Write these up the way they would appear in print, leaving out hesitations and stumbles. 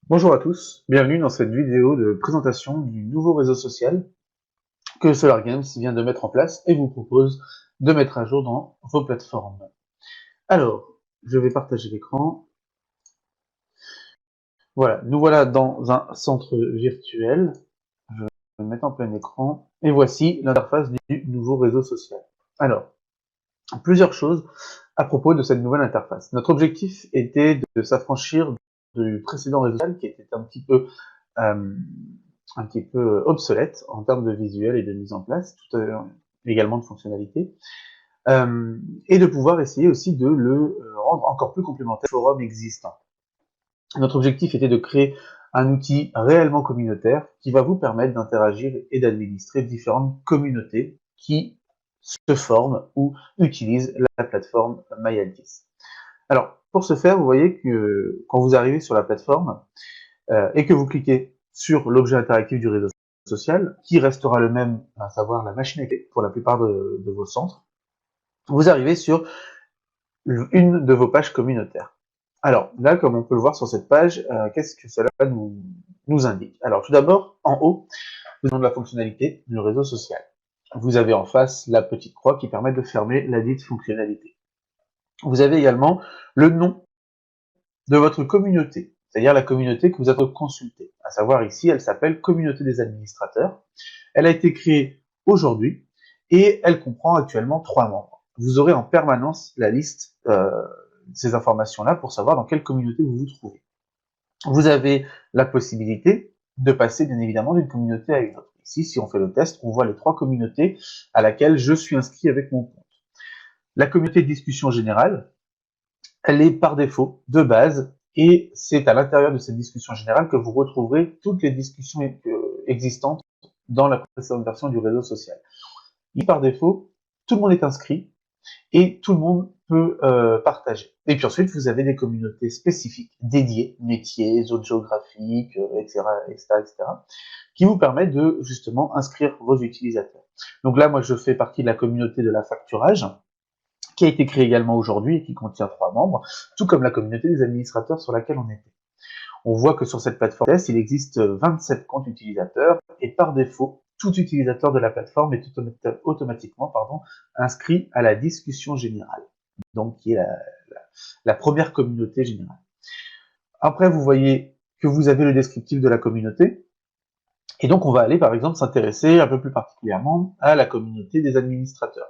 Bonjour à tous, bienvenue dans cette vidéo de présentation du nouveau réseau social que Solar Games vient de mettre en place et vous propose de mettre à jour dans vos plateformes. Alors, je vais partager l'écran. Voilà, nous voilà dans un centre virtuel. Je vais me mettre en plein écran et voici l'interface du nouveau réseau social. Alors, plusieurs choses à propos de cette nouvelle interface. Notre objectif était de s'affranchir du précédent réseau social qui était euh, un petit peu obsolète en termes de visuel et de mise en place, également de fonctionnalités, et de pouvoir essayer aussi de le rendre encore plus complémentaire au forum existant. Notre objectif était de créer un outil réellement communautaire qui va vous permettre d'interagir et d'administrer différentes communautés qui se forment ou utilisent la plateforme MyAltis. Alors, pour ce faire, vous voyez que quand vous arrivez sur la plateforme et que vous cliquez sur l'objet interactif du réseau social, qui restera le même, à savoir la machine à clé pour la plupart de vos centres, vous arrivez sur une de vos pages communautaires. Alors là, comme on peut le voir sur cette page, qu'est-ce que cela nous indique? Alors tout d'abord, en haut, vous avez la fonctionnalité du réseau social. Vous avez en face la petite croix qui permet de fermer la dite fonctionnalité. Vous avez également le nom de votre communauté, c'est-à-dire la communauté que vous avez consultée. À savoir ici, elle s'appelle Communauté des administrateurs. Elle a été créée aujourd'hui et elle comprend actuellement 3 membres. Vous aurez en permanence la liste de ces informations-là pour savoir dans quelle communauté vous vous trouvez. Vous avez la possibilité de passer bien évidemment d'une communauté à une autre. Ici, si on fait le test, on voit les 3 communautés à laquelle je suis inscrit avec mon compte. La communauté de discussion générale, elle est par défaut de base et c'est à l'intérieur de cette discussion générale que vous retrouverez toutes les discussions existantes dans la précédente version du réseau social. Et par défaut, tout le monde est inscrit et tout le monde peut partager. Et puis ensuite, vous avez des communautés spécifiques, dédiées, métiers, zones géographiques, etc., etc., etc., qui vous permettent de justement inscrire vos utilisateurs. Donc là, moi, je fais partie de la communauté de la facturage, qui a été créée également aujourd'hui et qui contient 3 membres, tout comme la communauté des administrateurs sur laquelle on était. On voit que sur cette plateforme test, il existe 27 comptes utilisateurs et par défaut, tout utilisateur de la plateforme est automatiquement inscrit à la discussion générale, donc qui est la première communauté générale. Après, vous voyez que vous avez le descriptif de la communauté, et donc on va aller par exemple s'intéresser un peu plus particulièrement à la communauté des administrateurs.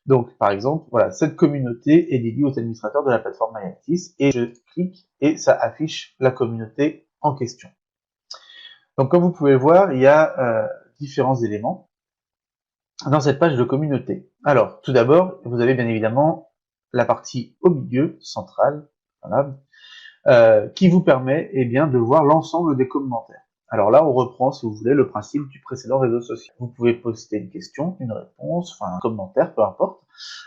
Donc, par exemple, voilà, cette communauté est dédiée aux administrateurs de la plateforme MyAltis, et je clique et ça affiche la communauté en question. Donc, comme vous pouvez le voir, il y a différents éléments dans cette page de communauté. Alors, tout d'abord, vous avez bien évidemment la partie au milieu, centrale, voilà, qui vous permet bien, de voir l'ensemble des commentaires. Alors là, on reprend, si vous voulez, le principe du précédent réseau social. Vous pouvez poster une question, une réponse, enfin un commentaire, peu importe,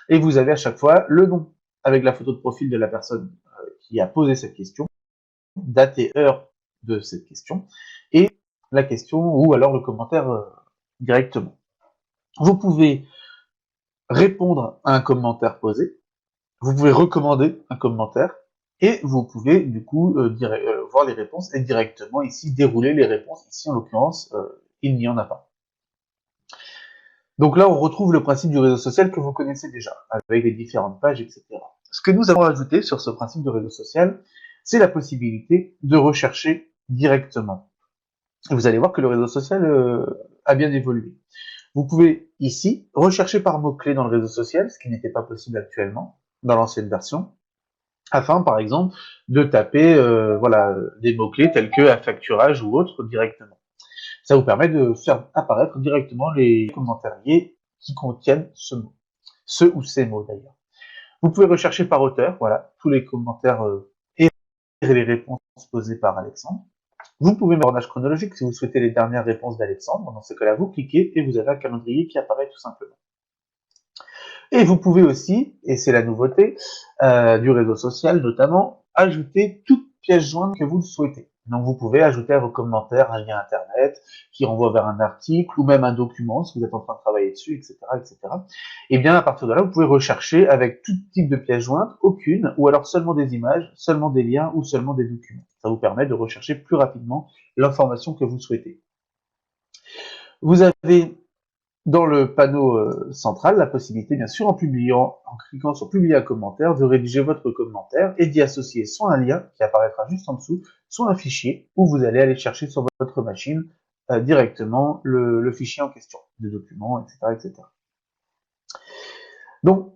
et vous avez à chaque fois le nom avec la photo de profil de la personne qui a posé cette question, date et heure de cette question, et la question ou alors le commentaire directement. Vous pouvez répondre à un commentaire posé, vous pouvez recommander un commentaire, et vous pouvez du coup voir les réponses et directement ici dérouler les réponses. Ici en l'occurrence, il n'y en a pas. Donc là, on retrouve le principe du réseau social que vous connaissez déjà, avec les différentes pages, etc. Ce que nous avons ajouté sur ce principe de réseau social, c'est la possibilité de rechercher directement. Et vous allez voir que le réseau social a bien évolué. Vous pouvez ici rechercher par mots-clés dans le réseau social, ce qui n'était pas possible actuellement dans l'ancienne version, afin par exemple de taper voilà, des mots-clés tels que affacturage ou autre directement. Ça vous permet de faire apparaître directement les commentaires liés qui contiennent ce mot. Ce ou ces mots d'ailleurs. Vous pouvez rechercher par auteur, voilà, tous les commentaires et les réponses posées par Alexandre. Vous pouvez mettre en ordre chronologique si vous souhaitez les dernières réponses d'Alexandre. Dans ce cas-là, vous cliquez et vous avez un calendrier qui apparaît tout simplement. Et vous pouvez aussi, et c'est la nouveauté du réseau social notamment, ajouter toute pièce jointe que vous le souhaitez. Donc vous pouvez ajouter à vos commentaires un lien internet qui renvoie vers un article ou même un document si vous êtes en train de travailler dessus, etc., etc. Et bien à partir de là, vous pouvez rechercher avec tout type de pièces jointes, aucune, ou alors seulement des images, seulement des liens ou seulement des documents. Ça vous permet de rechercher plus rapidement l'information que vous souhaitez. Vous avez dans le panneau central la possibilité, bien sûr, en cliquant sur publier un commentaire, de rédiger votre commentaire et d'y associer soit un lien qui apparaîtra juste en dessous, soit un fichier où vous allez aller chercher sur votre machine directement le fichier en question, des documents, etc., etc. Donc,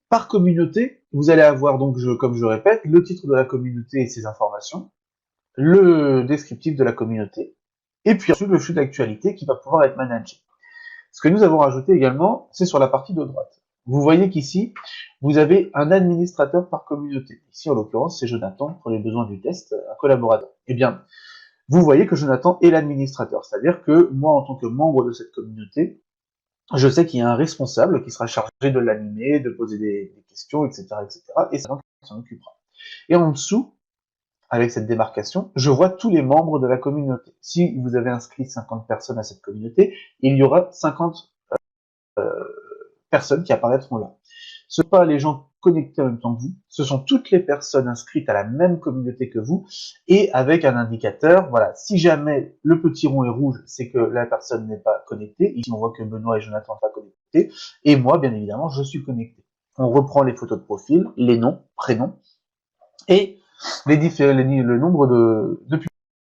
par communauté, vous allez avoir, donc, comme je répète, le titre de la communauté et ses informations, le descriptif de la communauté, et puis ensuite le flux d'actualité qui va pouvoir être managé. Ce que nous avons rajouté également, c'est sur la partie de droite. Vous voyez qu'ici, vous avez un administrateur par communauté. Ici, en l'occurrence, c'est Jonathan, pour les besoins du test, un collaborateur. Eh bien, vous voyez que Jonathan est l'administrateur. C'est-à-dire que moi, en tant que membre de cette communauté, je sais qu'il y a un responsable qui sera chargé de l'animer, de poser des questions, etc., etc. Et c'est lui qui s'en occupera. Et en dessous, avec cette démarcation, je vois tous les membres de la communauté. Si vous avez inscrit 50 personnes à cette communauté, il y aura 50 personnes qui apparaîtront là. Ce ne sont pas les gens connectés en même temps que vous, ce sont toutes les personnes inscrites à la même communauté que vous, et avec un indicateur, voilà, si jamais le petit rond est rouge, c'est que la personne n'est pas connectée, ici on voit que Benoît et Jonathan ne sont pas connectés, et moi, bien évidemment, je suis connecté. On reprend les photos de profil, les noms, prénoms, et le nombre de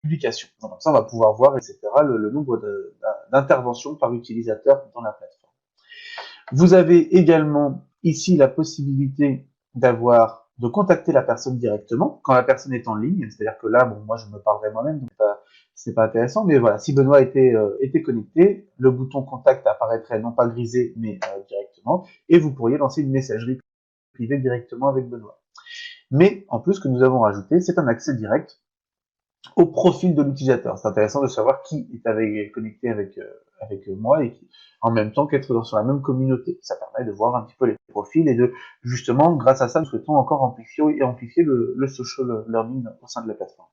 publications. Donc, comme ça, on va pouvoir voir, etc., le nombre d'interventions par utilisateur dans la plateforme. Vous avez également ici la possibilité de contacter la personne directement quand la personne est en ligne. C'est-à-dire que là, bon, moi, je me parlerai moi-même, donc c'est pas intéressant. Mais voilà, si Benoît était connecté, le bouton contact apparaîtrait non pas grisé, mais directement, et vous pourriez lancer une messagerie privée directement avec Benoît. Mais en plus, ce que nous avons rajouté, c'est un accès direct au profil de l'utilisateur. C'est intéressant de savoir qui est connecté avec moi et qui, en même temps qu'être sur la même communauté. Ça permet de voir un petit peu les profils et de, justement, grâce à ça, nous souhaitons encore amplifier le social learning au sein de la plateforme.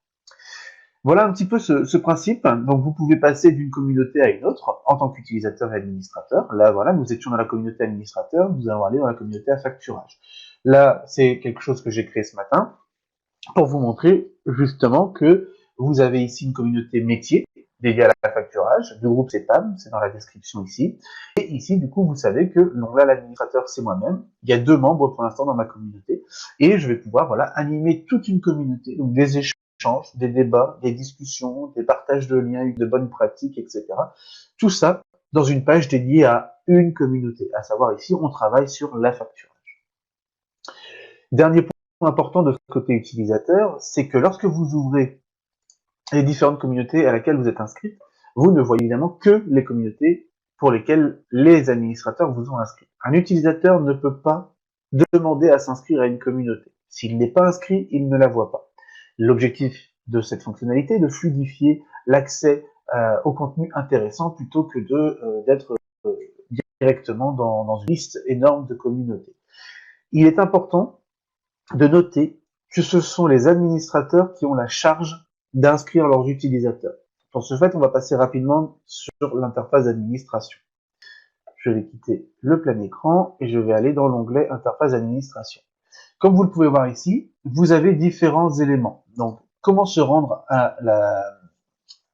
Voilà un petit peu ce principe. Donc, vous pouvez passer d'une communauté à une autre en tant qu'utilisateur et administrateur. Là, voilà, nous étions dans la communauté administrateur, nous allons aller dans la communauté à facturage. Là, c'est quelque chose que j'ai créé ce matin pour vous montrer justement que vous avez ici une communauté métier dédiée à la facturage. Le groupe c'est PAM, c'est dans la description ici. Et ici, du coup, vous savez que donc là, l'administrateur, c'est moi-même. Il y a 2 membres pour l'instant dans ma communauté. Et je vais pouvoir voilà, animer toute une communauté, donc des échanges, des débats, des discussions, des partages de liens, de bonnes pratiques, etc. Tout ça dans une page dédiée à une communauté. À savoir ici, on travaille sur la facturage. Dernier point important de ce côté utilisateur, c'est que lorsque vous ouvrez les différentes communautés à laquelle vous êtes inscrit, vous ne voyez évidemment que les communautés pour lesquelles les administrateurs vous ont inscrit. Un utilisateur ne peut pas demander à s'inscrire à une communauté. S'il n'est pas inscrit, il ne la voit pas. L'objectif de cette fonctionnalité est de fluidifier l'accès au contenu intéressant plutôt que d'être directement dans une liste énorme de communautés. Il est important de noter que ce sont les administrateurs qui ont la charge d'inscrire leurs utilisateurs. Pour ce fait, on va passer rapidement sur l'interface d'administration. Je vais quitter le plein écran et je vais aller dans l'onglet interface d'administration. Comme vous le pouvez voir ici, vous avez différents éléments. Donc, comment se rendre à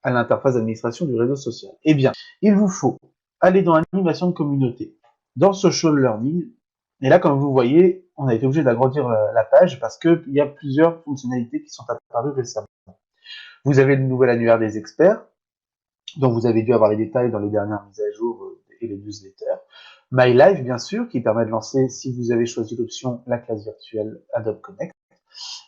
l'interface d'administration du réseau social? Eh bien, il vous faut aller dans animation de communauté, dans social learning. Et là, comme vous voyez, on a été obligé d'agrandir la page parce qu'il y a plusieurs fonctionnalités qui sont apparues récemment. Vous avez le nouvel annuaire des experts, dont vous avez dû avoir les détails dans les dernières mises à jour et les newsletters. My Live, bien sûr, qui permet de lancer, si vous avez choisi l'option, la classe virtuelle Adobe Connect.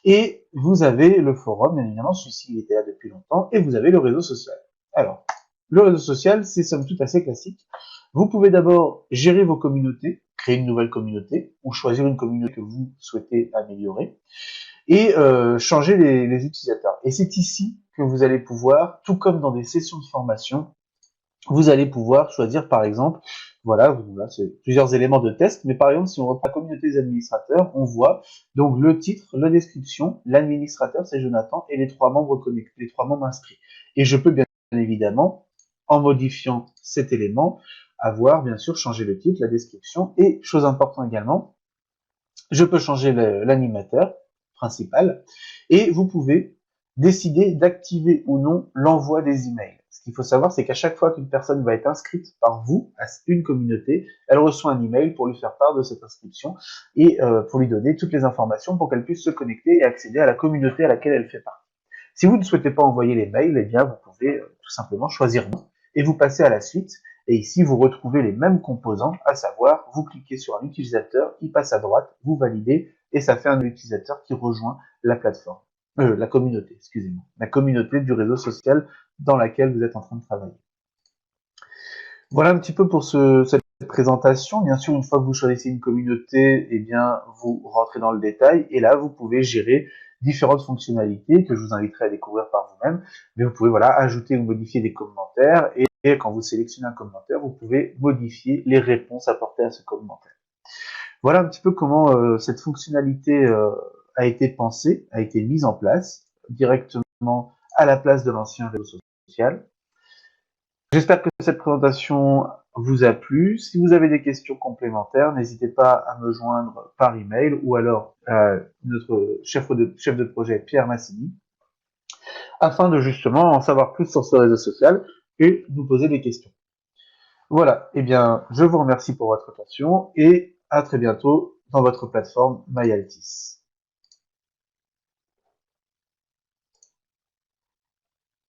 Et vous avez le forum, bien évidemment, celui-ci était là depuis longtemps, et vous avez le réseau social. Alors, le réseau social, c'est somme toute assez classique. Vous pouvez d'abord gérer vos communautés, créer une nouvelle communauté, ou choisir une communauté que vous souhaitez améliorer, et changer les utilisateurs. Et c'est ici que vous allez pouvoir, tout comme dans des sessions de formation, vous allez pouvoir choisir par exemple Voilà, c'est plusieurs éléments de test, mais par exemple, si on reprend la communauté des administrateurs, on voit donc le titre, la description, l'administrateur, c'est Jonathan, et les 3 membres connectés, les 3 membres inscrits. Et je peux bien évidemment, en modifiant cet élément, avoir bien sûr changé le titre, la description, et chose importante également, je peux changer l'animateur principal, et vous pouvez décider d'activer ou non l'envoi des emails. Ce qu'il faut savoir, c'est qu'à chaque fois qu'une personne va être inscrite par vous à une communauté, elle reçoit un email pour lui faire part de cette inscription et pour lui donner toutes les informations pour qu'elle puisse se connecter et accéder à la communauté à laquelle elle fait partie. Si vous ne souhaitez pas envoyer les mails, eh bien vous pouvez tout simplement choisir non et vous passez à la suite. Et ici, vous retrouvez les mêmes composants, à savoir, vous cliquez sur un utilisateur, il passe à droite, vous validez, et ça fait un utilisateur qui rejoint la plateforme, la communauté, excusez-moi, la communauté du réseau social dans laquelle vous êtes en train de travailler. Voilà un petit peu pour cette présentation. Bien sûr, une fois que vous choisissez une communauté, eh bien, vous rentrez dans le détail, et là, vous pouvez gérer différentes fonctionnalités que je vous inviterai à découvrir par vous-même. Mais vous pouvez voilà ajouter ou modifier des commentaires, et quand vous sélectionnez un commentaire, vous pouvez modifier les réponses apportées à ce commentaire. Voilà un petit peu comment cette fonctionnalité a été pensée, a été mise en place directement à la place de l'ancien réseau social. J'espère que cette présentation vous a plu. Si vous avez des questions complémentaires, n'hésitez pas à me joindre par email ou alors à notre chef de projet Pierre Massini, afin de justement en savoir plus sur ce réseau social et nous poser des questions. Voilà, eh bien, je vous remercie pour votre attention et à très bientôt dans votre plateforme MyAltis.